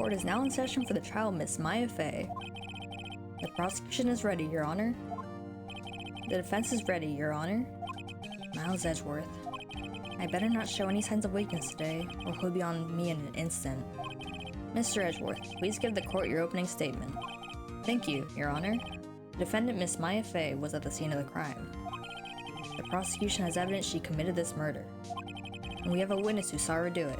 court is now in session for the trial of Miss Maya Fey. The prosecution is ready, Your Honor. The defense is ready, Your Honor. Miles Edgeworth. I better not show any signs of weakness today, or he'll be on me in an instant. Mr. Edgeworth, please give the court your opening statement. Thank you, Your Honor. The defendant, Miss Maya Fey, was at the scene of the crime. The prosecution has evidence she committed this murder, and we have a witness who saw her do it.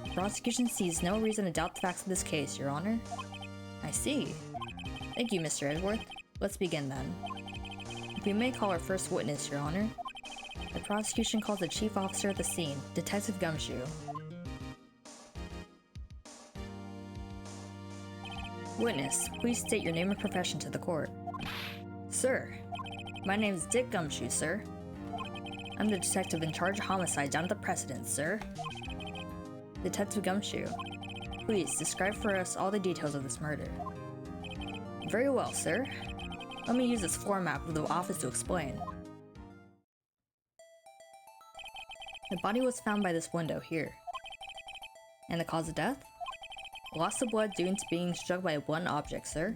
The prosecution sees no reason to doubt the facts of this case, Your Honor. I see. Thank you, Mr. Edgeworth. Let's begin then. If we may call our first witness, Your Honor. The prosecution calls the chief officer at the scene, Detective Gumshoe. Witness, please state your name and profession to the court. Sir, my name is Dick Gumshoe, sir. I'm the detective in charge of homicide down at the Precedence, sir. Detective Gumshoe, please describe for us all the details of this murder. Very well, sir. Let me use this floor map of the office to explain. The body was found by this window here. And the cause of death? Loss of blood due to being struck by a blunt object, sir.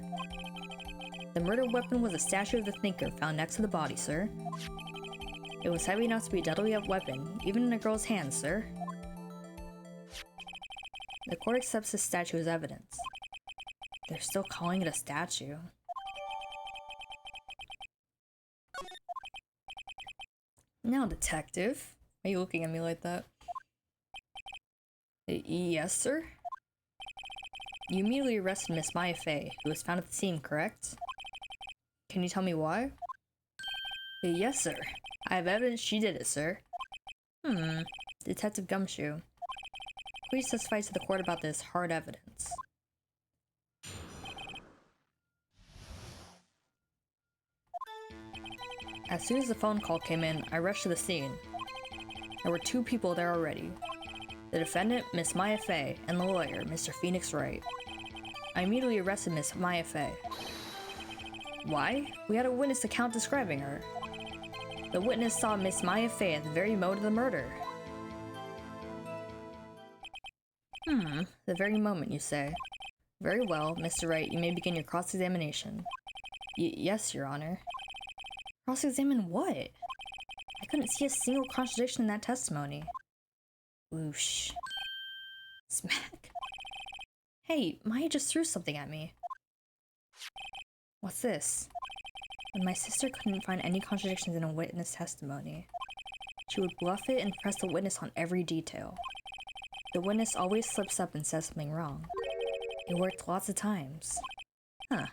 The murder weapon was a statue of the Thinker found next to the body, sir. It was heavy enough to be a deadly weapon, even in a girl's hands, sir. The court accepts this statue as evidence. They're still calling it a statue. Now, detective. Are you looking at me like that? Yes, sir? You immediately arrested Miss Maya Fey, who was found at the scene, correct? Can you tell me why? Yes, sir. I have evidence she did it, sir. Detective Gumshoe. Please testify to the court about this hard evidence. As soon as the phone call came in, I rushed to the scene. There were two people there already. The defendant, Miss Maya Fey, and the lawyer, Mr. Phoenix Wright. I immediately arrested Miss Maya Fey. Why? We had a witness account describing her. The witness saw Miss Maya Fey at the very moment of the murder. The very moment, you say. Very well, Mr. Wright, you may begin your cross-examination. Yes, Your Honor. Cross-examine what? I couldn't see a single contradiction in that testimony. Whoosh. Smack. Hey, Maya just threw something at me. What's this? When my sister couldn't find any contradictions in a witness testimony, she would bluff it and press the witness on every detail. The witness always slips up and says something wrong. It worked lots of times. I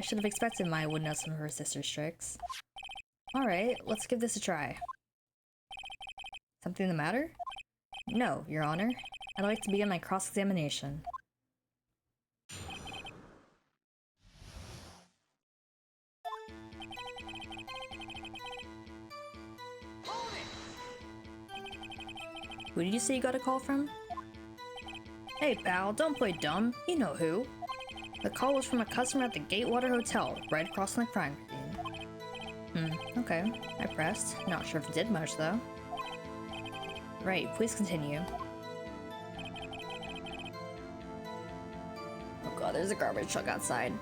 should have expected Maya would know some of her sister's tricks. Alright, let's give this a try. Something the matter? No, Your Honor. I'd like to begin my cross-examination. Who did you say you got a call from? Hey pal, don't play dumb. You know who. The call was from a customer at the Gatewater Hotel, right across from the crime scene. Okay. I pressed. Not sure if it did much, though. Right, please continue. Oh god, there's a garbage truck outside.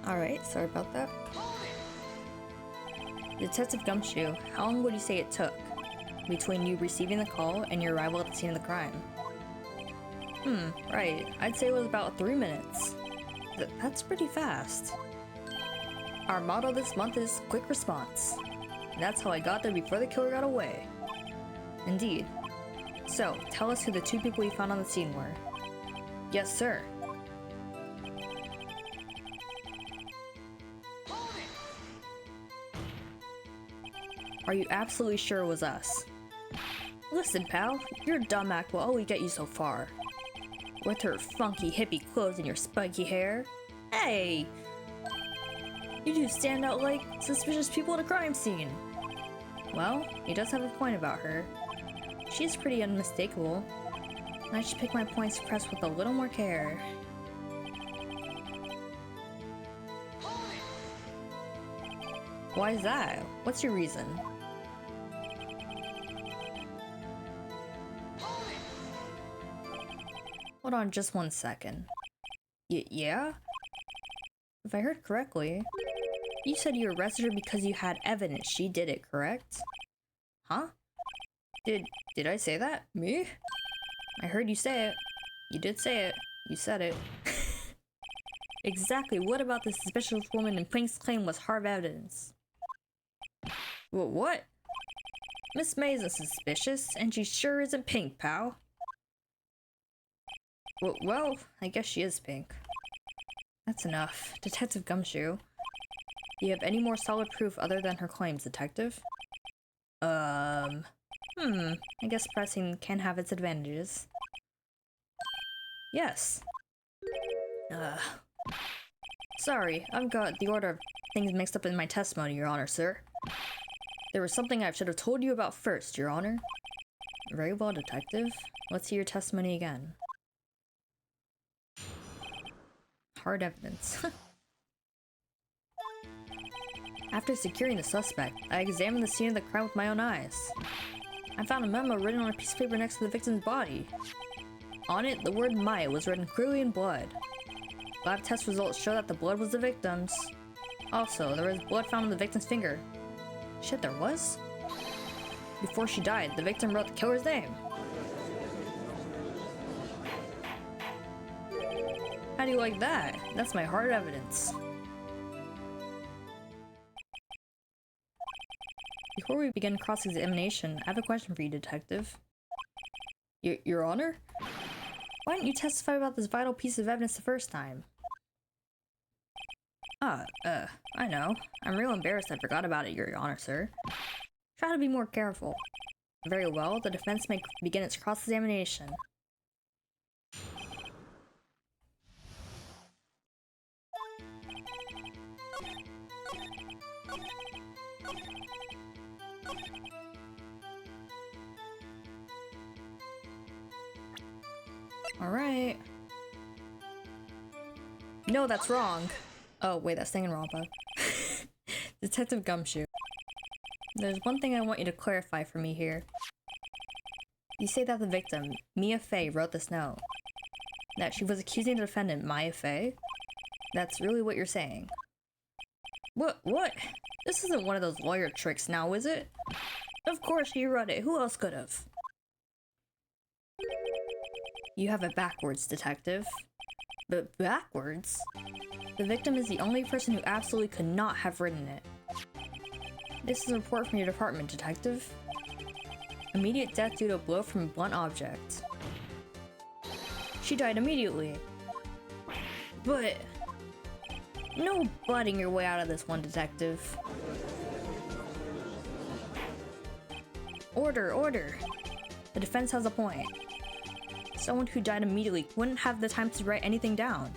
Alright, sorry about that. Detective Gumshoe, how long would you say it took between you receiving the call and your arrival at the scene of the crime? Right. I'd say it was about 3 minutes. That's pretty fast. Our motto this month is quick response. And that's how I got there before the killer got away. Indeed. So, tell us who the two people you found on the scene were. Yes, sir. Are you absolutely sure it was us? Listen, pal, your dumb act will only get you so far. With her funky hippie clothes and your spiky hair. Hey! You two stand out like suspicious people at a crime scene. Well, he does have a point about her. She's pretty unmistakable. I should pick my points pressed with a little more care. Why is that? What's your reason? Hold on just one second. Yeah? If I heard correctly, you said you arrested her because you had evidence she did it, correct? Huh? Did I say that? Me? I heard you say it. You did say it. You said it. Exactly what about this suspicious woman in Pink's claim was hard evidence? What? Miss May isn't suspicious, and she sure isn't Pink, pal. Well, I guess she is Pink. That's enough. Detective Gumshoe. Do you have any more solid proof other than her claims, Detective? I guess pressing can have its advantages. Yes. Sorry, I've got the order of things mixed up in my testimony, Your Honor, sir. There was something I should have told you about first, Your Honor. Very well, Detective. Let's hear your testimony again. Hard evidence. After securing the suspect, I examined the scene of the crime with my own eyes. I found a memo written on a piece of paper next to the victim's body. On it, the word Maya was written clearly in blood. Lab test results show that the blood was the victim's. Also, there was blood found on the victim's finger. Shit, there was? Before she died, the victim wrote the killer's name. How do you like that? That's my hard evidence. Before we begin cross-examination, I have a question for you, Detective. Your Honor? Why didn't you testify about this vital piece of evidence the first time? I know. I'm real embarrassed I forgot about it, Your Honor, sir. Try to be more careful. Very well, the defense may begin its cross-examination. Alright. No, that's wrong. Oh, wait, that's thinking wrong, bud. Detective Gumshoe. There's one thing I want you to clarify for me here. You say that the victim, Mia Fey, wrote this note. That she was accusing the defendant, Maya Fey? That's really what you're saying. What? This isn't one of those lawyer tricks now, is it? Of course you wrote it. Who else could have? You have it backwards, Detective. But backwards? The victim is the only person who absolutely could not have written it. This is a report from your department, Detective. Immediate death due to a blow from a blunt object. She died immediately. But... no butting your way out of this one, Detective. Order! The defense has a point. Someone who died immediately wouldn't have the time to write anything down.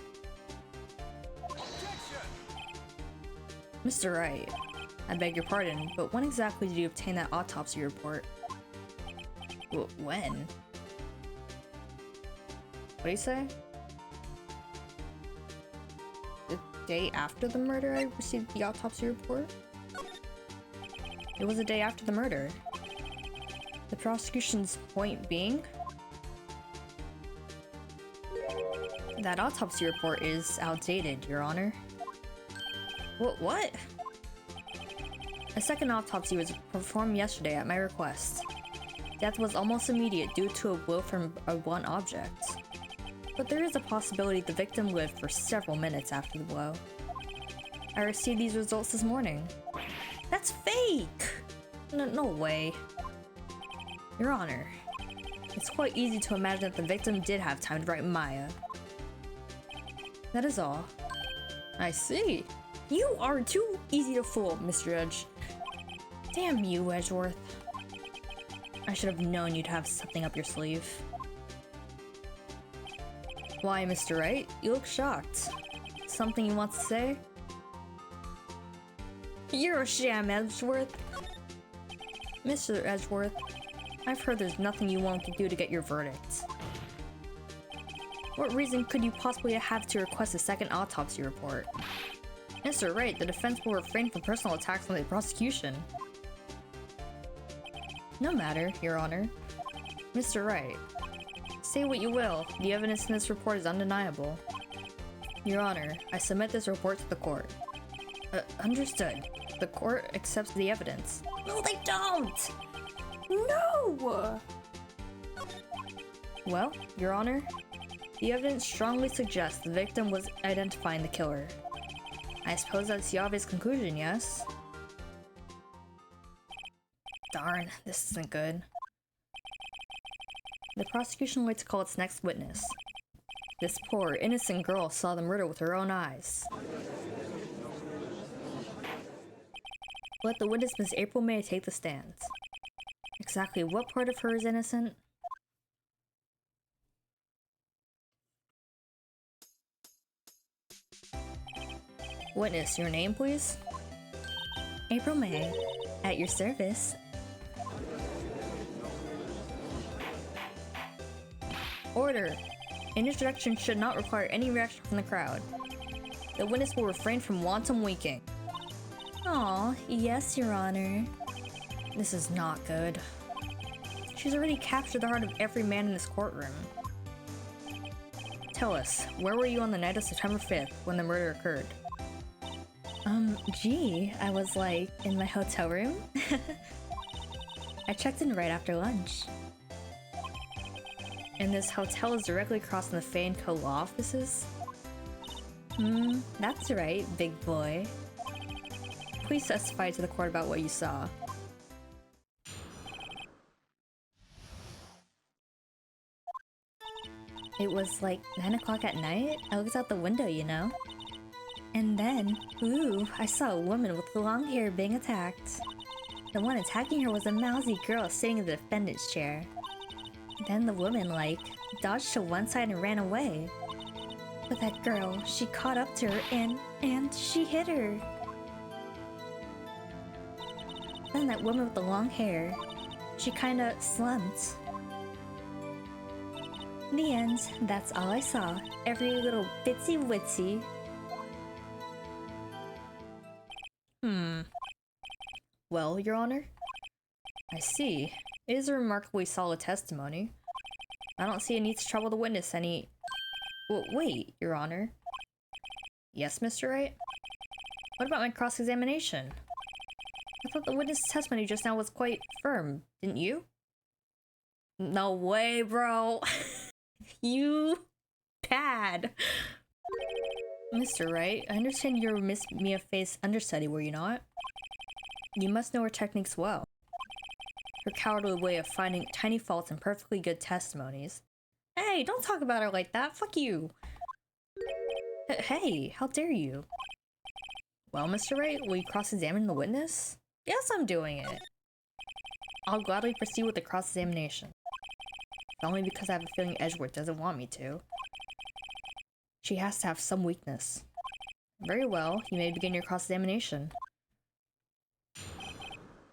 Mr. Wright, I beg your pardon, but when exactly did you obtain that autopsy report? When? What do you say? The day after the murder I received the autopsy report? It was the day after the murder. The prosecution's point being? That autopsy report is outdated, Your Honor. What? A second autopsy was performed yesterday at my request. Death was almost immediate due to a blow from a blunt object. But there is a possibility the victim lived for several minutes after the blow. I received these results this morning. That's fake! No way. Your Honor, it's quite easy to imagine that the victim did have time to write Maya. That is all. I see. You are too easy to fool, Mr. Judge. Damn you, Edgeworth. I should have known you'd have something up your sleeve. Why, Mr. Wright? You look shocked. Something you want to say? You're a sham, Edgeworth. Mr. Edgeworth, I've heard there's nothing you won't do to get your verdict. What reason could you possibly have to request a second autopsy report? Mr. Wright, the defense will refrain from personal attacks on the prosecution. No matter, Your Honor. Mr. Wright, Say what you will, the evidence in this report is undeniable. Your Honor, I submit this report to the court. Understood. The court accepts the evidence. No, they don't! No! Well, Your Honor, the evidence strongly suggests the victim was identifying the killer. I suppose that's the obvious conclusion, yes? Darn, this isn't good. The prosecution would like to call its next witness. This poor, innocent girl saw the murder with her own eyes. Let the witness, Miss April May, take the stand. Exactly what part of her is innocent? Witness, your name, please? April May, at your service. Order! An introduction should not require any reaction from the crowd. The witness will refrain from wanton winking. Aw, yes, Your Honor. This is not good. She's already captured the heart of every man in this courtroom. Tell us, where were you on the night of September 5th when the murder occurred? Gee, I was like, in my hotel room? I checked in right after lunch. And this hotel is directly across from the Faye & Co. law offices? That's right, big boy. Please testify to the court about what you saw. It was like 9 o'clock at night. I looked out the window, you know. And then, ooh, I saw a woman with long hair being attacked. The one attacking her was a mousy girl sitting in the defendant's chair. Then the woman, like, dodged to one side and ran away. But that girl, she caught up to her and she hit her. Then that woman with the long hair, she kinda slumped. The end, that's all I saw. Every little bitsy witsy. Well, Your Honor? I see. It is a remarkably solid testimony. I don't see a need to trouble the witness any— wait, Your Honor. Yes, Mr. Wright? What about my cross-examination? I thought the witness' testimony just now was quite firm, didn't you? No way, bro! You bad! Mr. Wright, I understand you were Miss Mia Faye's understudy, were you not? You must know her techniques well. Her cowardly way of finding tiny faults in perfectly good testimonies. Hey, don't talk about her like that, fuck you! Hey, how dare you? Well, Mr. Wright, will you cross-examine the witness? Yes, I'm doing it! I'll gladly proceed with the cross-examination. Only because I have a feeling Edgeworth doesn't want me to. She has to have some weakness. Very well, you may begin your cross-examination.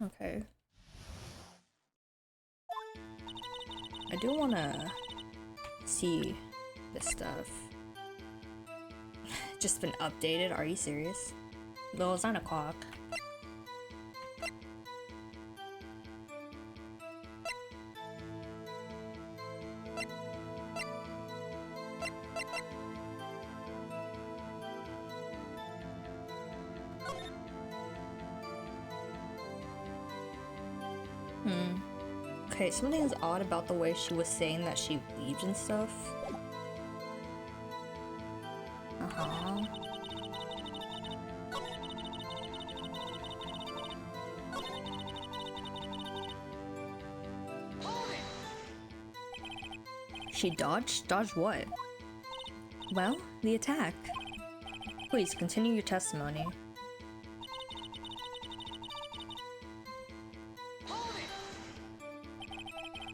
Okay. I do wanna see this stuff. Just been updated, are you serious? Well, it's 9 o'clock. Okay, something's odd about the way she was saying that she leaves and stuff. She dodged? Dodged what? Well, the attack. Please continue your testimony.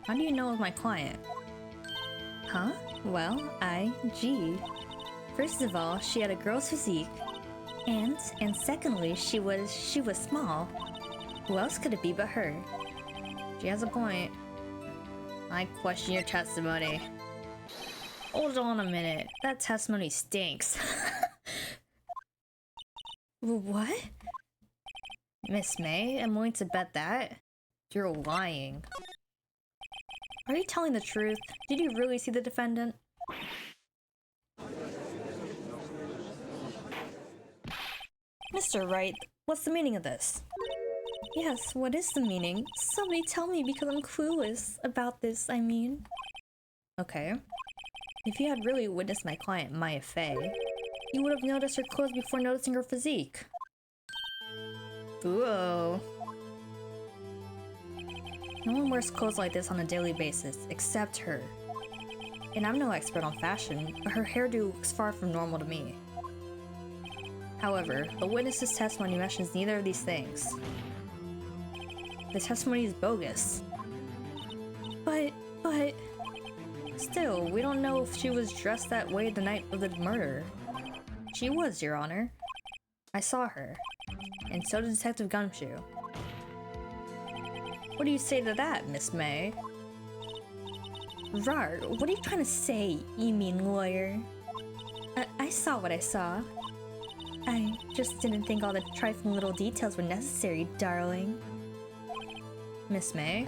How do you know of my client? Huh? Well, gee. First of all, she had a girl's physique. And secondly, she was small. Who else could it be but her? She has a point. I question your testimony. Hold on a minute. That testimony stinks. What? Miss May, I'm willing to bet that. You're lying. Are you telling the truth? Did you really see the defendant? Mr. Wright, what's the meaning of this? Yes, what is the meaning? Somebody tell me because I'm clueless about this, I mean. Okay. If you had really witnessed my client, Maya Fey, you would have noticed her clothes before noticing her physique. Whoa. No one wears clothes like this on a daily basis, except her. And I'm no expert on fashion, but her hairdo looks far from normal to me. However, the witness's testimony mentions neither of these things. The testimony is bogus. But... Still, we don't know if she was dressed that way the night of the murder. She was, Your Honor. I saw her. And so did Detective Gumshoe. What do you say to that, Miss May? Rar, what are you trying to say, you mean lawyer? I saw what I saw. I just didn't think all the trifling little details were necessary, darling. Miss May?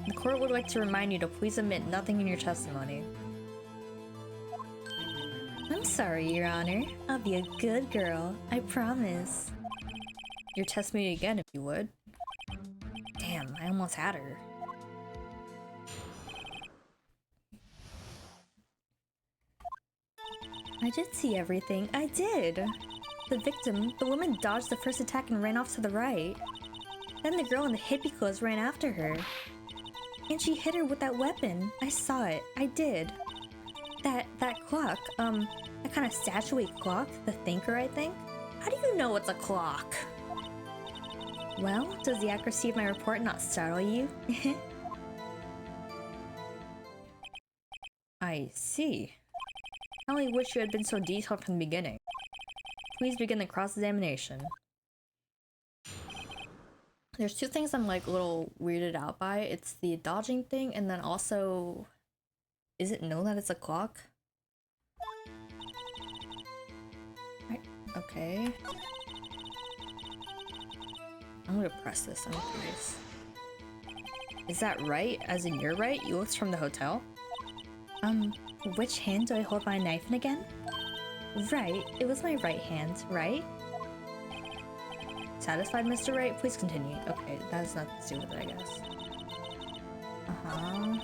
The court would like to remind you to please omit nothing in your testimony. I'm sorry, Your Honor. I'll be a good girl, I promise. Your testimony again, if you would. Damn, I almost had her. I did see everything. I did! The victim, the woman, dodged the first attack and ran off to the right. Then the girl in the hippie clothes ran after her. And she hit her with that weapon. I saw it. I did. That clock, that kind of statuette clock, the thinker, I think? How do you know it's a clock? Well, does the accuracy of my report not startle you? I see. I only wish you had been so detailed from the beginning. Please begin the cross-examination. There's two things I'm like a little weirded out by. It's the dodging thing, and then also... Is it known that it's a clock? Right. Okay. I'm gonna press this, I'm curious. Is that right? As in you're right? You looked from the hotel? Which hand do I hold my knife in again? Right, it was my right hand, right? Satisfied, Mr. Wright? Please continue. Okay, that has nothing to do with it, I guess. Uh-huh.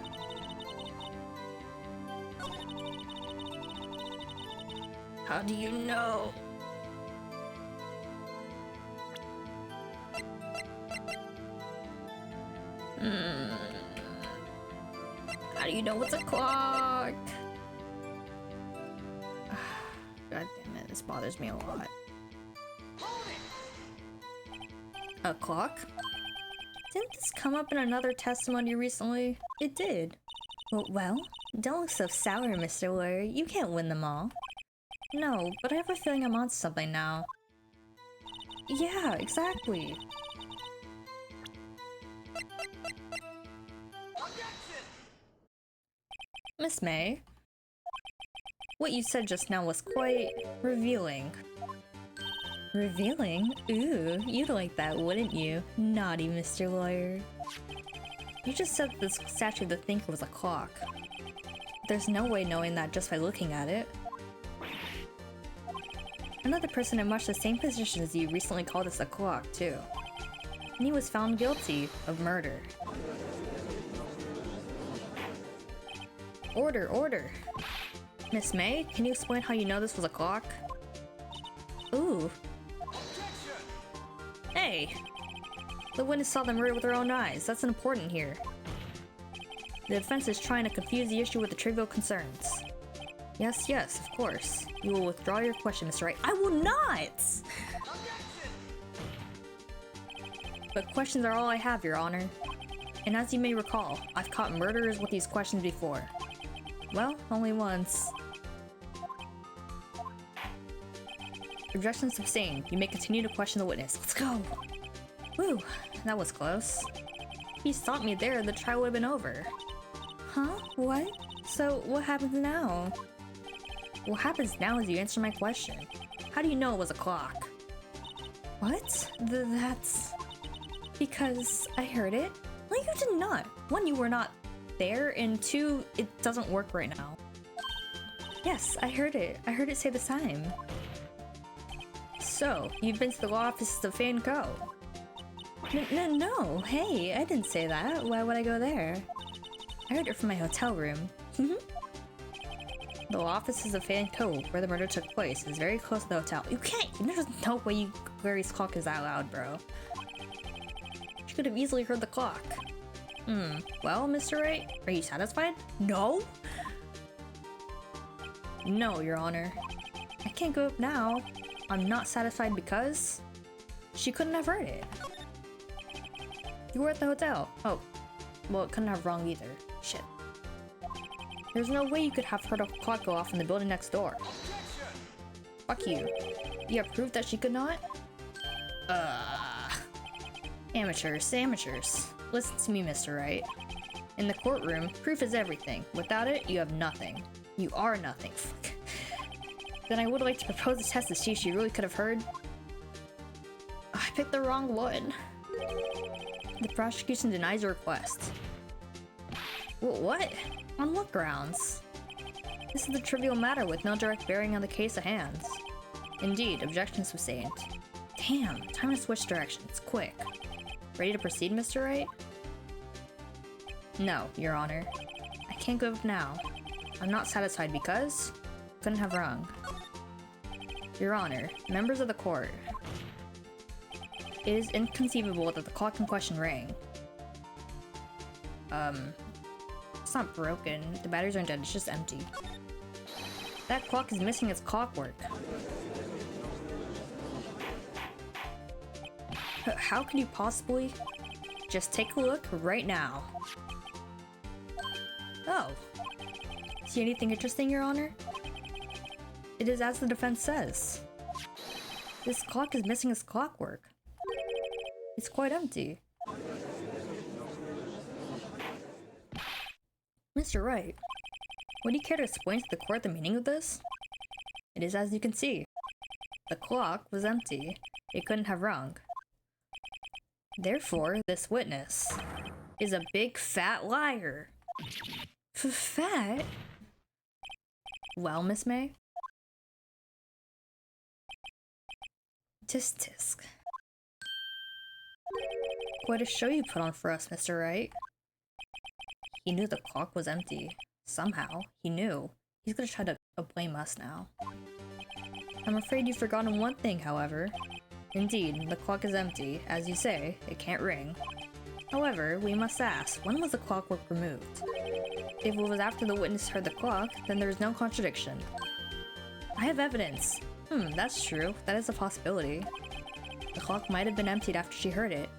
How do you know? How do you know it's a clock? God damn it, this bothers me a lot. A clock? Didn't this come up in another testimony recently? It did. Well, don't look so sour, Mr. Lawyer. You can't win them all. No, but I have a feeling I'm onto something now. Yeah, exactly. Miss May, what you said just now was quite revealing. Revealing? Ooh, you'd like that, wouldn't you? Naughty Mr. Lawyer. You just said this statue of the thinker was a clock. There's no way knowing that just by looking at it. Another person in much the same position as you recently called this a clock, too. And he was found guilty of murder. Order, order! Miss May, can you explain how you know this was a clock? Ooh. Hey! The witness saw the murder with her own eyes. That's important here. The defense is trying to confuse the issue with the trivial concerns. Yes, yes, of course. You will withdraw your question, Mr. Wright. I will not! But questions are all I have, Your Honor. And as you may recall, I've caught murderers with these questions before. Well, only once. Objection sustained. You may continue to question the witness. Let's go! Whew, that was close. If you stopped me there, the trial would have been over. Huh? What? So, what happens now? What happens now is you answer my question. How do you know it was a clock? What? That's... Because I heard it? No, you did not. One, you were not fair, and 2, it doesn't work right now. Yes, I heard it. I heard it say the same. So, you've been to the law offices of Fan Co. No, hey, I didn't say that. Why would I go there? I heard it from my hotel room. The law offices of Fan Co, where the murder took place, is very close to the hotel. There's no way Clary's clock is that loud, bro. She could have easily heard the clock. Well, Mr. Wright, are you satisfied? No? No, Your Honor. I can't go up now. I'm not satisfied because she couldn't have heard it. You were at the hotel. Oh, well, it couldn't have wrong either. Shit. There's no way you could have heard a clock go off in the building next door. Fuck you. You have proof that she could not? Amateurs. Listen to me, Mr. Wright. In the courtroom, proof is everything. Without it, you have nothing. You are nothing. Then I would like to propose a test to see if she really could have heard. I picked the wrong one. The prosecution denies your request. What? On what grounds? This is a trivial matter with no direct bearing on the case at hand. Indeed, objection sustained. Damn, time to switch directions, quick. Ready to proceed, Mr. Wright? No, Your Honor. I can't go up now. I'm not satisfied because couldn't have wrong. Your Honor, members of the court. It is inconceivable that the clock in question rang. It's not broken. The batteries aren't dead, it's just empty. That clock is missing its clockwork. How could you possibly? Just take a look right now. Oh. See anything interesting, Your Honor? It is as the defense says. This clock is missing its clockwork. It's quite empty. Mr. Wright, would you care to explain to the court the meaning of this? It is as you can see. The clock was empty. It couldn't have rung. Therefore, this witness is a big fat liar. Fat? Well, Miss May? Tisk. Quite a show you put on for us, Mr. Wright. He knew the clock was empty. Somehow, he knew. He's gonna try to blame us now. I'm afraid you've forgotten one thing, however. Indeed, the clock is empty. As you say, it can't ring. However, we must ask, when was the clockwork removed? If it was after the witness heard the clock, then there is no contradiction. I have evidence. That's true. That is a possibility. The clock might have been emptied after she heard it.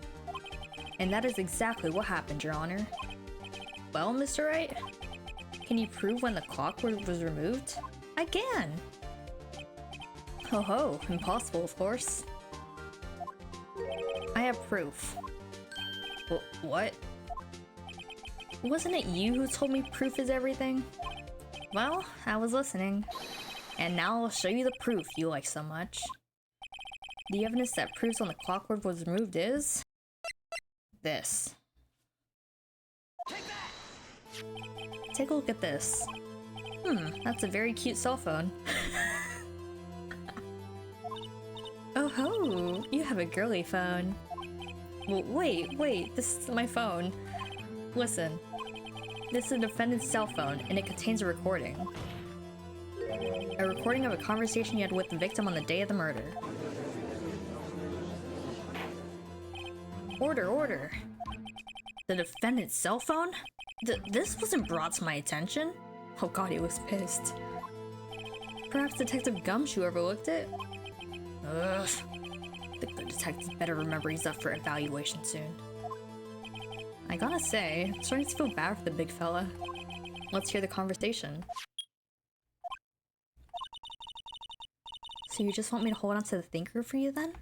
And that is exactly what happened, Your Honor. Well, Mr. Wright? Can you prove when the clockwork was removed? I can! Ho, impossible, of course. I have proof. What? Wasn't it you who told me proof is everything? Well, I was listening. And now I'll show you the proof you like so much. The evidence that proves when the clockwork was removed is... this. Take a look at this. That's a very cute cell phone. Oh ho, you have a girly phone. Well, wait, this is my phone. Listen, this is a defendant's cell phone, and it contains a recording. A recording of a conversation you had with the victim on the day of the murder. Order. The defendant's cell phone? This wasn't brought to my attention? Oh god, he was pissed. Perhaps Detective Gumshoe overlooked it? Ugh. The good detective better remember he's up for evaluation soon. I gotta say, I'm starting to feel bad for the big fella. Let's hear the conversation. So you just want me to hold on to the thinker for you then?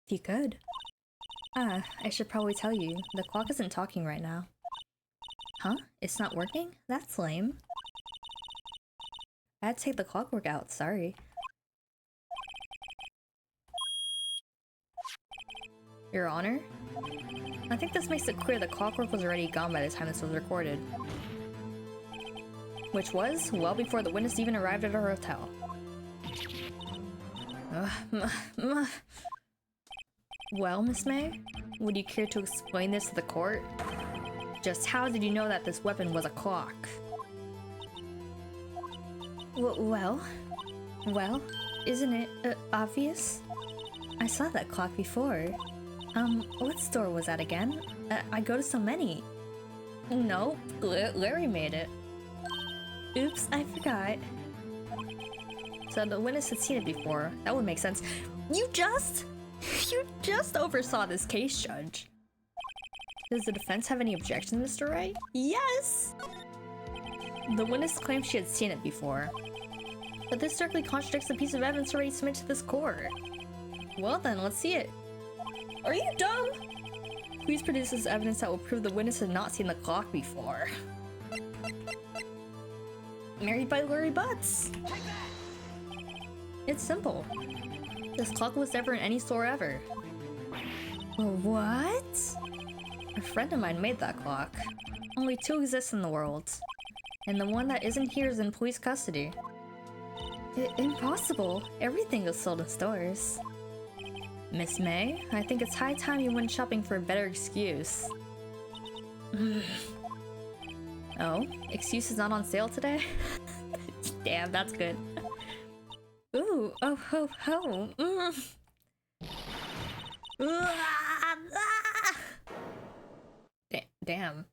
If you could. I should probably tell you, the clock isn't talking right now. Huh? It's not working? That's lame. I had to take the clockwork out, sorry. Your Honor? I think this makes it clear the clockwork was already gone by the time this was recorded. Which was well before the witness even arrived at our hotel. Well, Miss May? Would you care to explain this to the court? Just how did you know that this weapon was a clock? Well, isn't it obvious? I saw that clock before. What store was that again? I go to so many. No, Larry made it. Oops, I forgot. So the witness had seen it before. That would make sense. You just oversaw this case, Judge. Does the defense have any objections, Mr. Wright? Yes! The witness claimed she had seen it before. But this directly contradicts the piece of evidence already submitted to this court. Well then, let's see it. Are you dumb? Please produce this evidence that will prove the witness had not seen the clock before. Married by Larry Butts. It's simple. This clock was never in any store ever. What? A friend of mine made that clock. Only 2 exist in the world. And the one that isn't here is in police custody. Impossible. Everything is sold in stores. Miss May, I think it's high time you went shopping for a better excuse. Oh, excuse is not on sale today? Damn, that's good. Ooh, oh ho ho. Damn.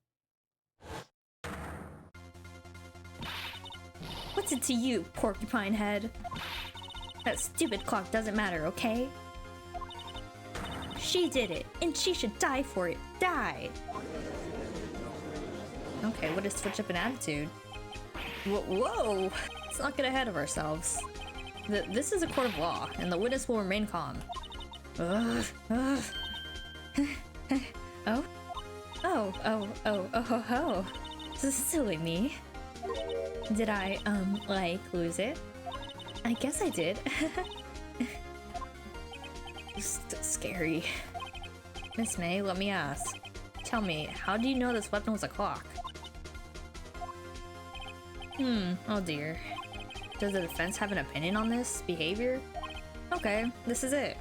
What's it to you, porcupine head? That stupid clock doesn't matter, okay? She did it, and she should die for it. Die! Okay, what a switch up in attitude. Whoa! Let's not get ahead of ourselves. This is a court of law, and the witness will remain calm. Oh? Oh. Silly me. Did I, like, lose it? I guess I did. Scary. Miss May, let me ask. Tell me, how do you know this weapon was a clock? Oh dear. Does the defense have an opinion on this behavior? Okay, this is it.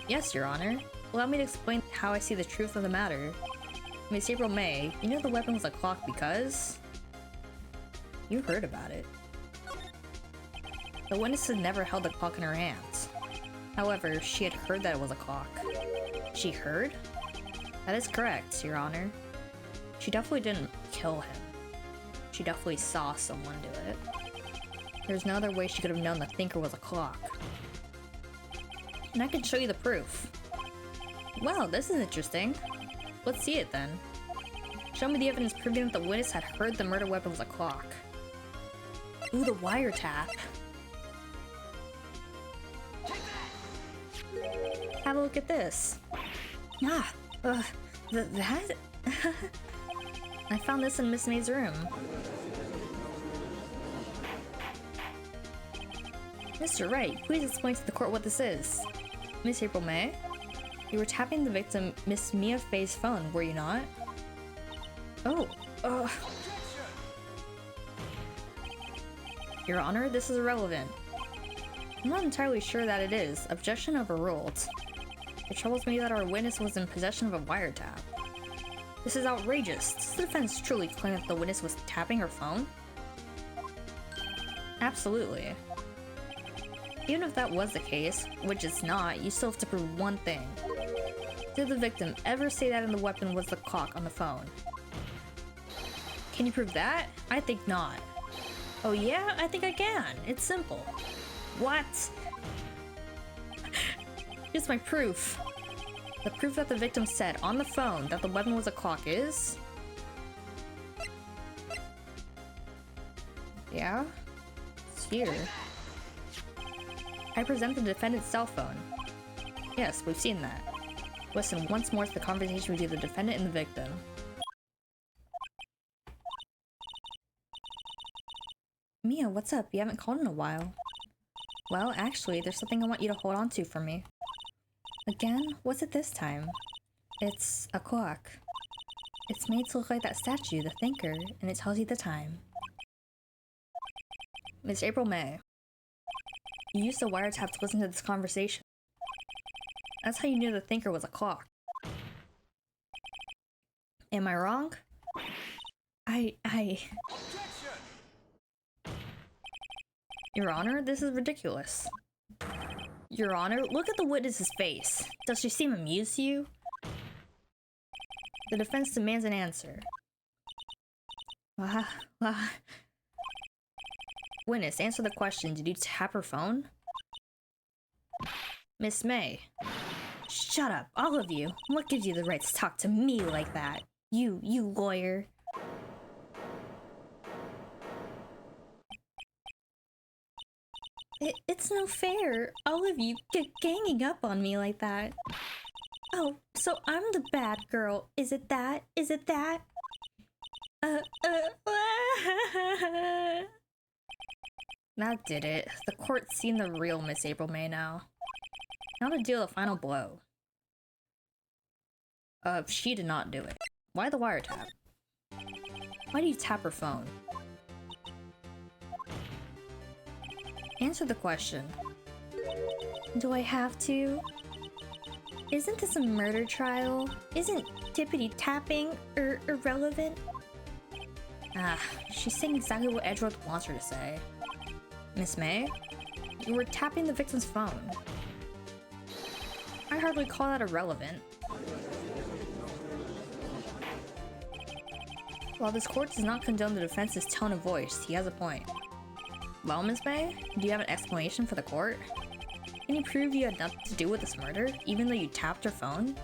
Yes, Your Honor. Allow me to explain how I see the truth of the matter. Miss April May, you know the weapon was a clock because... You heard about it. The witness had never held a clock in her hands. However, she had heard that it was a clock. She heard? That is correct, Your Honor. She definitely didn't kill him. She definitely saw someone do it. There's no other way she could have known the thinker was a clock. And I can show you the proof. Wow, this is interesting. Let's see it then. Show me the evidence proving that the witness had heard the murder weapon was a clock. Ooh, the wiretap. Have a look at this. That? I found this in Miss May's room. Mr. Wright, please explain to the court what this is. Miss April May? You were tapping the victim, Miss Mia Fey's phone, were you not? Oh, Your Honor, this is irrelevant. I'm not entirely sure that it is. Objection overruled. It troubles me that our witness was in possession of a wiretap. This is outrageous. Does the defense truly claim that the witness was tapping her phone? Absolutely. Even if that was the case, which it's not, you still have to prove one thing. Did the victim ever say that the weapon was the clock on the phone? Can you prove that? I think not. Oh yeah? I think I can. It's simple. What? Here's my proof. The proof that the victim said on the phone that the weapon was a clock is... Yeah? It's here. I present the defendant's cell phone. Yes, we've seen that. Listen once more to the conversation between the defendant and the victim. Mia, what's up? You haven't called in a while. Well, actually, there's something I want you to hold on to for me. Again? What's it this time? It's a clock. It's made to look like that statue, the thinker, and it tells you the time. Miss April May. You used the wiretap to listen to this conversation. That's how you knew the thinker was a clock. Am I wrong? Your Honor, this is ridiculous. Your Honor, look at the witness's face. Does she seem amused to you? The defense demands an answer. Witness, answer the question. Did you tap her phone? Miss May. Shut up, all of you. What gives you the right to talk to me like that? You lawyer. It's no fair. All of you ganging up on me like that. Oh, so I'm the bad girl. Is it that? Is it that? That did it. The court's seen the real Miss April May now. Now to deal the final blow. She did not do it. Why the wiretap? Why do you tap her phone? Answer the question. Do I have to? Isn't this a murder trial? Isn't tippity-tapping irrelevant? She's saying exactly what Edgeworth wants her to say. Miss May, you were tapping the victim's phone. I hardly call that irrelevant. While this court does not condone the defense's tone of voice, he has a point. Well, Miss May, do you have an explanation for the court? Can you prove you had nothing to do with this murder, even though you tapped her phone?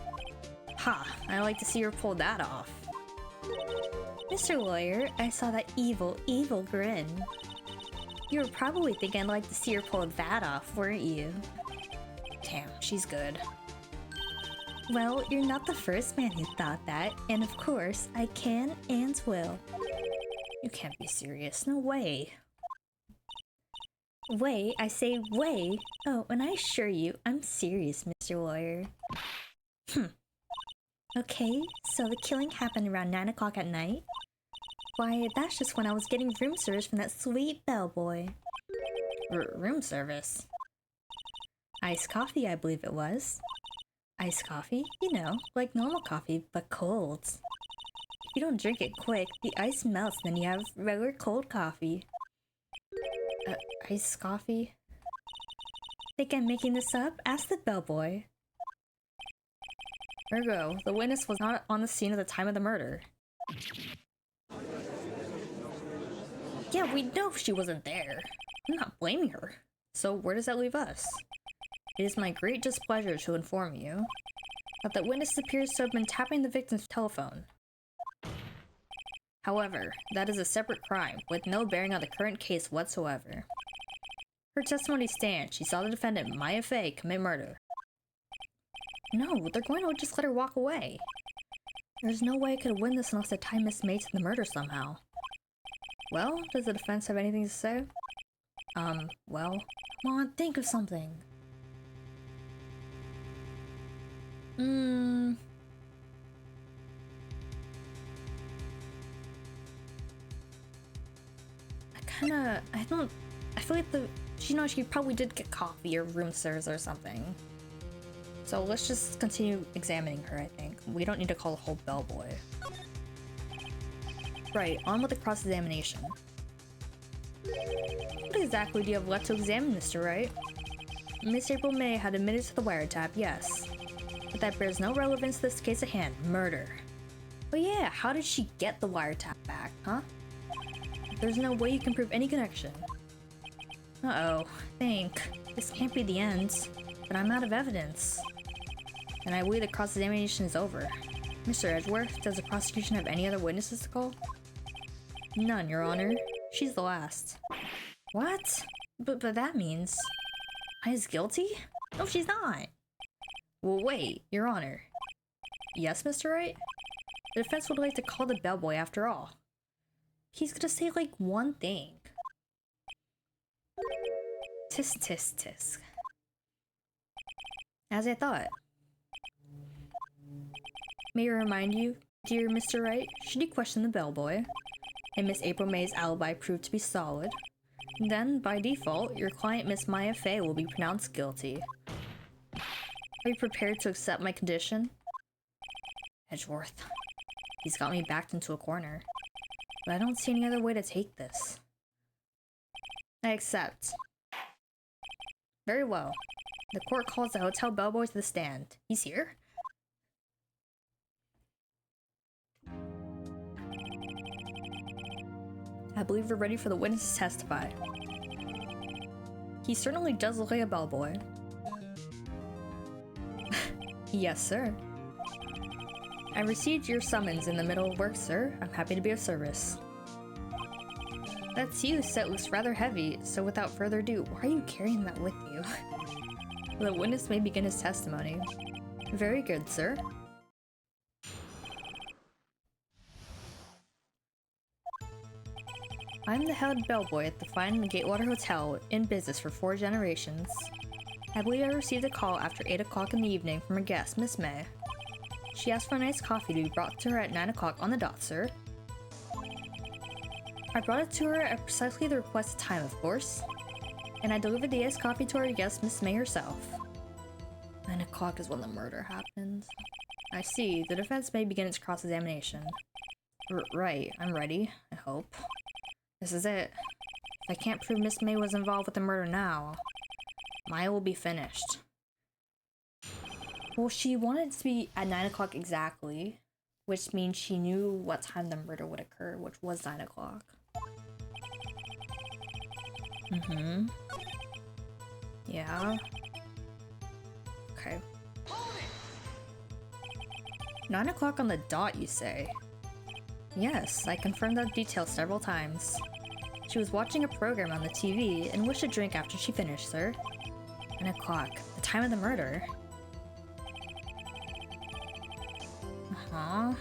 Ha, I'd like to see her pull that off. Mr. Lawyer, I saw that evil grin. You were probably thinking I'd like to see her pull that off, weren't you? Damn, she's good. Well, you're not the first man who thought that, and of course, I can and will. You can't be serious, no way. Way, I say way. Oh, and I assure you, I'm serious, Mr. Lawyer. Okay, so the killing happened around 9 o'clock at night? Why, that's just when I was getting room service from that sweet bellboy. Room service? Iced coffee, I believe it was. Iced coffee? You know, like normal coffee, but cold. If you don't drink it quick, the ice melts and then you have regular cold coffee. Iced coffee? Think I'm making this up? Ask the bellboy. Ergo, the witness was not on the scene at the time of the murder. Yeah, we know she wasn't there. I'm not blaming her. So where does that leave us? It is my great displeasure to inform you that the witness appears to have been tapping the victim's telephone. However, that is a separate crime, with no bearing on the current case whatsoever. Her testimony stands. She saw the defendant, Maya Fey, commit murder. No, they're going to just let her walk away. There's no way I could win this unless I tie Miss May to the murder somehow. Well, does the defense have anything to say? Well, come on, think of something. I feel like she probably did get coffee or room service or something. So let's just continue examining her, I think. We don't need to call the whole bellboy. Right, on with the cross-examination. What exactly do you have left to examine, Mr. Wright? Miss April May had admitted to the wiretap, yes. But that bears no relevance to this case at hand, murder. But yeah, how did she get the wiretap back, huh? There's no way you can prove any connection. Uh-oh, think. This can't be the end. But I'm out of evidence. And I believe the cross-examination is over. Mr. Edgeworth, does the prosecution have any other witnesses to call? None, Your Honor. She's the last. What? But that means... Maya's guilty? No, she's not. Well, wait, Your Honor. Yes, Mr. Wright? The defense would like to call the bellboy after all. He's gonna say, like, one thing. Tisk, tisk, tisk. As I thought. May I remind you, dear Mr. Wright, should you question the bellboy, and Miss April May's alibi proved to be solid, then, by default, your client Miss Maya Fey will be pronounced guilty. Are you prepared to accept my condition? Edgeworth. He's got me backed into a corner. But I don't see any other way to take this. I accept. Very well. The court calls the hotel bellboy to the stand. He's here? I believe we're ready for the witness to testify. He certainly does look like a bellboy. Yes, sir. I received your summons in the middle of work, sir. I'm happy to be of service. That Sioux set looks rather heavy, so without further ado, why are you carrying that with you? The witness may begin his testimony. Very good, sir. I'm the head bellboy at the fine Gatewater Hotel, in business for 4 generations. I believe I received a call after 8 o'clock in the evening from a guest, Miss May. She asked for a nice coffee to be brought to her at 9 o'clock on the dot, sir. I brought it to her at precisely the requested time, of course. And I delivered the iced coffee to our guest, Miss May herself. 9 o'clock is when the murder happened. I see. The defense may begin its cross-examination. Right, I'm ready, I hope. This is it. If I can't prove Miss May was involved with the murder now, Maya will be finished. Well, she wanted it to be at 9 o'clock exactly, which means she knew what time the murder would occur, which was 9 o'clock. Yeah. Okay. 9 o'clock on the dot, you say? Yes, I confirmed that detail several times. She was watching a program on the TV and wished a drink after she finished, sir. 9 o'clock, the time of the murder. Uh-huh.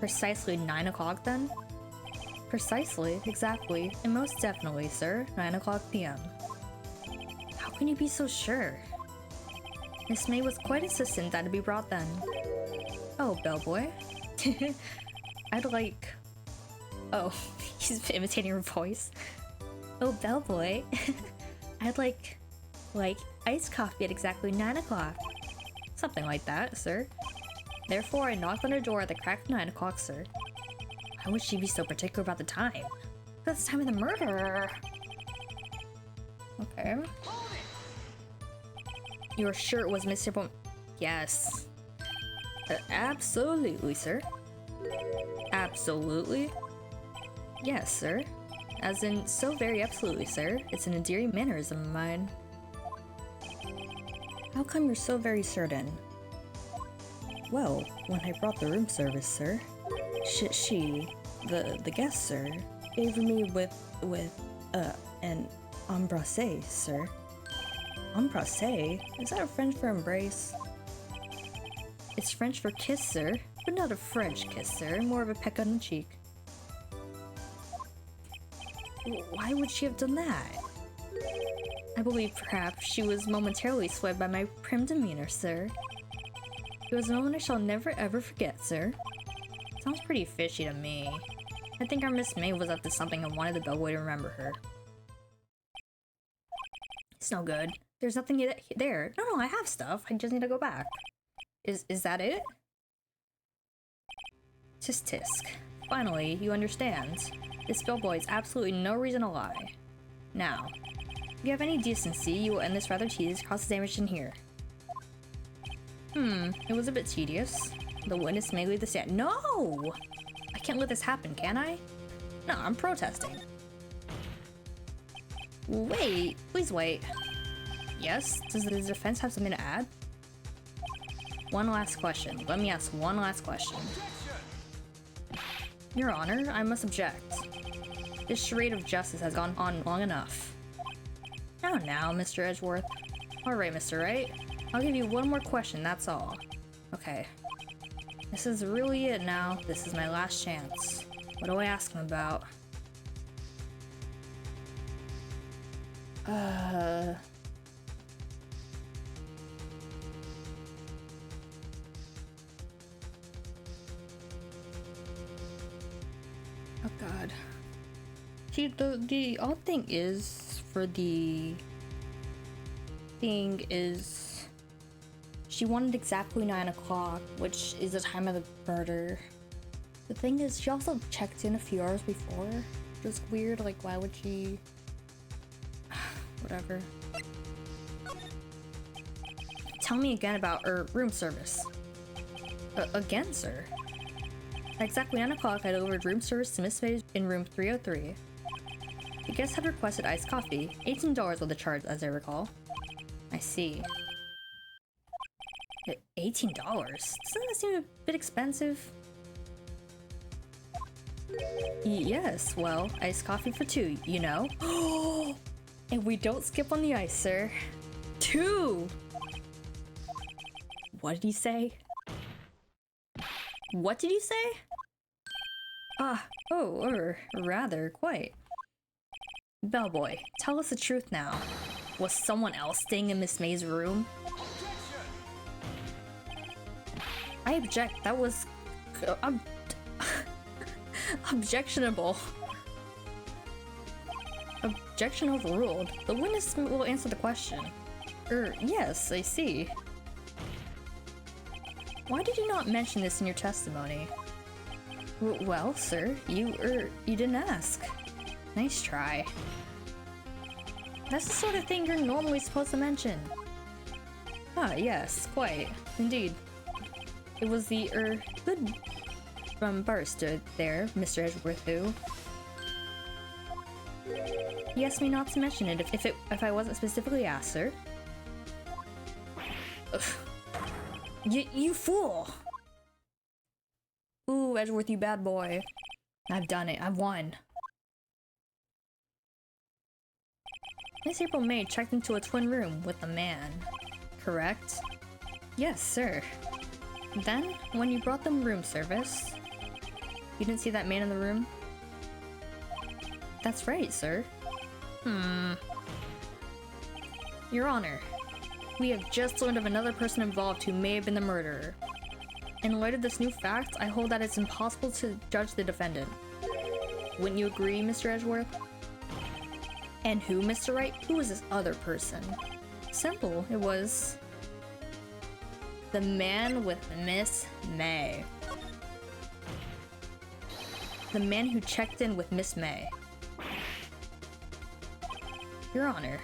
Precisely 9 o'clock then? Precisely, exactly, and most definitely, sir, 9 o'clock p.m. How can you be so sure? Miss May was quite insistent that it be brought then. Oh, bellboy. I'd like... Oh, he's imitating her voice. Oh, bellboy. I'd like iced coffee at exactly 9 o'clock. Something like that, sir. Therefore, I knocked on her door at the crack of 9 o'clock, sir. Why would she be so particular about the time? That's the time of the murder. Okay. You are sure it was Mr. Yes. Absolutely, sir. Absolutely? Yes, sir. As in, so very absolutely, sir. It's an endearing mannerism of mine. How come you're so very certain? Well, when I brought the room service, sir, the guest, sir, favored me with an embrasse, sir. Embrasse? Is that French for embrace? It's French for kiss, sir, but not a French kiss, sir, more of a peck on the cheek. Why would she have done that? I believe perhaps she was momentarily swayed by my prim demeanor, sir. It was a moment I shall never ever forget, sir. Sounds pretty fishy to me. I think our Miss May was up to something and wanted the bellboy to remember her. It's no good. There's nothing there. No, I have stuff. I just need to go back. Is that it? Tisk tisk. Finally, you understand. This bellboy is absolutely no reason to lie. Now, if you have any decency, you will end this rather tedious cross-examination here. It was a bit tedious. The witness may leave the stand. No! I can't let this happen, can I? No, I'm protesting. Wait, please wait. Yes? Does the defense have something to add? One last question. Let me ask one last question. Your Honor, I must object. This charade of justice has gone on long enough. Now, Mr. Edgeworth. Alright, Mr. Wright. I'll give you one more question, that's all. Okay. This is really it now. This is my last chance. What do I ask him about? God. See, the odd thing is, she wanted exactly 9 o'clock, which is the time of the murder. The thing is, she also checked in a few hours before. Just weird, like, why would she... Whatever. Tell me again about room service. Again, sir? At exactly 9 o'clock, I delivered room service to Miss May in room 303. The guest had requested iced coffee. $18 was the charge, as I recall. I see. $18? Doesn't that seem a bit expensive? Yes, well, iced coffee for 2, you know? And we don't skip on the ice, sir. 2! What did he say? What did you say? Rather, quite. Bellboy, tell us the truth now. Was someone else staying in Miss May's room? I object, that was... objectionable. Objection overruled. The witness will answer the question. Yes, I see. Why did you not mention this in your testimony? Well, sir, you didn't ask. Nice try. That's the sort of thing you're normally supposed to mention. Ah, yes, quite. Indeed. It was the, good barrister there, Mr. Edgeworth, who... He asked me not to mention it if I wasn't specifically asked, sir. Ugh. You fool! Ooh, Edgeworth, you bad boy. I've done it. I've won. Miss April May checked into a twin room with a man. Correct? Yes, sir. Then, when you brought them room service, you didn't see that man in the room? That's right, sir. Your Honor, we have just learned of another person involved who may have been the murderer. In light of this new fact, I hold that it's impossible to judge the defendant. Wouldn't you agree, Mr. Edgeworth? And who, Mr. Wright? Who was this other person? Simple, it was... the man with Miss May. The man who checked in with Miss May. Your Honor,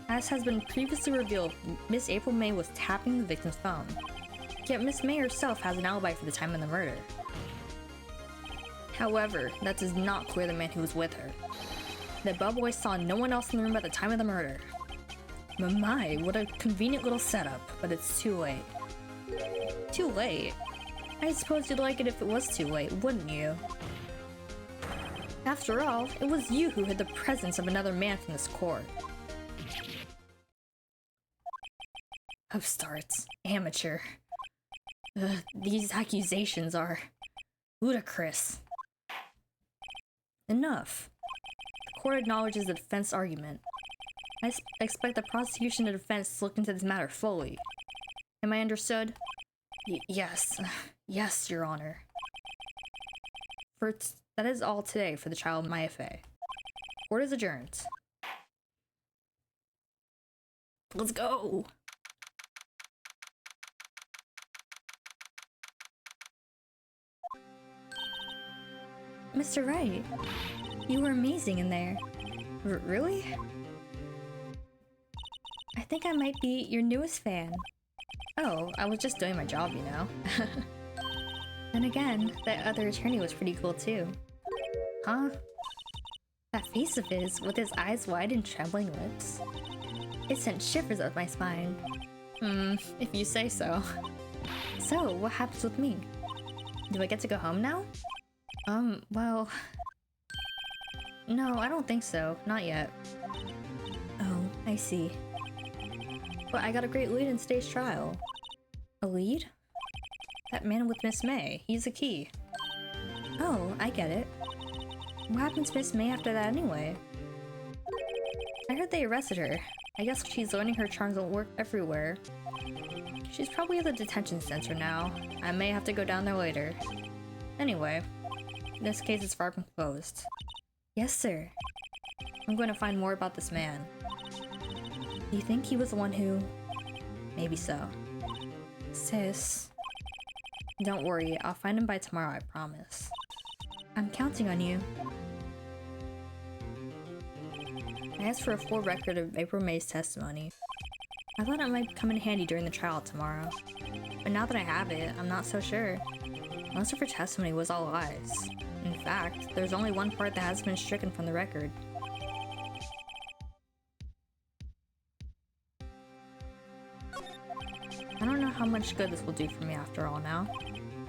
as has been previously revealed, Miss April May was tapping the victim's phone. Yet Miss May herself has an alibi for the time of the murder. However, that does not clear the man who was with her. The bellboy saw no one else in the room at the time of the murder. My, what a convenient little setup, but it's too late. Too late? I suppose you'd like it if it was too late, wouldn't you? After all, it was you who hid the presence of another man from this court. Upstarts. Amateur. These accusations are... ludicrous. Enough. The court acknowledges the defense argument. I expect the prosecution and defense to look into this matter fully. Am I understood? Yes. Yes, Your Honor. That is all today for the trial of Maya Fey. Court is adjourned. Let's go! Mr. Wright, you were amazing in there. Really? I think I might be your newest fan. Oh, I was just doing my job, you know. Then again, that other attorney was pretty cool too. Huh? That face of his, with his eyes wide and trembling lips. It sent shivers up my spine. If you say so. So, what happens with me? Do I get to go home now? Well... No, I don't think so. Not yet. Oh, I see. But I got a great lead in today's trial. A lead? That man with Miss May. He's a key. Oh, I get it. What happened to Miss May after that anyway? I heard they arrested her. I guess she's learning her charms won't work everywhere. She's probably at the detention center now. I may have to go down there later. Anyway, This case is far from closed. Yes, sir. I'm going to find more about this man. Do you think he was the one who... Maybe so. Sis... Don't worry, I'll find him by tomorrow, I promise. I'm counting on you. I asked for a full record of April May's testimony. I thought it might come in handy during the trial tomorrow. But now that I have it, I'm not so sure. Most of her testimony was all lies. In fact, there's only one part that has been stricken from the record. I don't know how much good this will do for me after all now.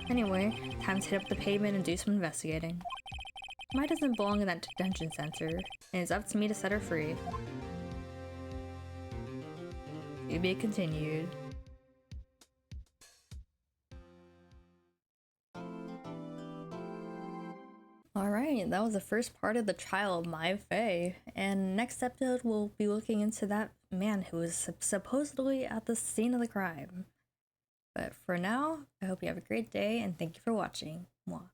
Anyway, time to hit up the pavement and do some investigating. Mai doesn't belong in that detention center, and it's up to me to set her free. To be continued. Alright, that was the first part of the trial of Mai Fei, and next episode we'll be looking into that man who was supposedly at the scene of the crime. But for now, I hope you have a great day and thank you for watching. Mwah.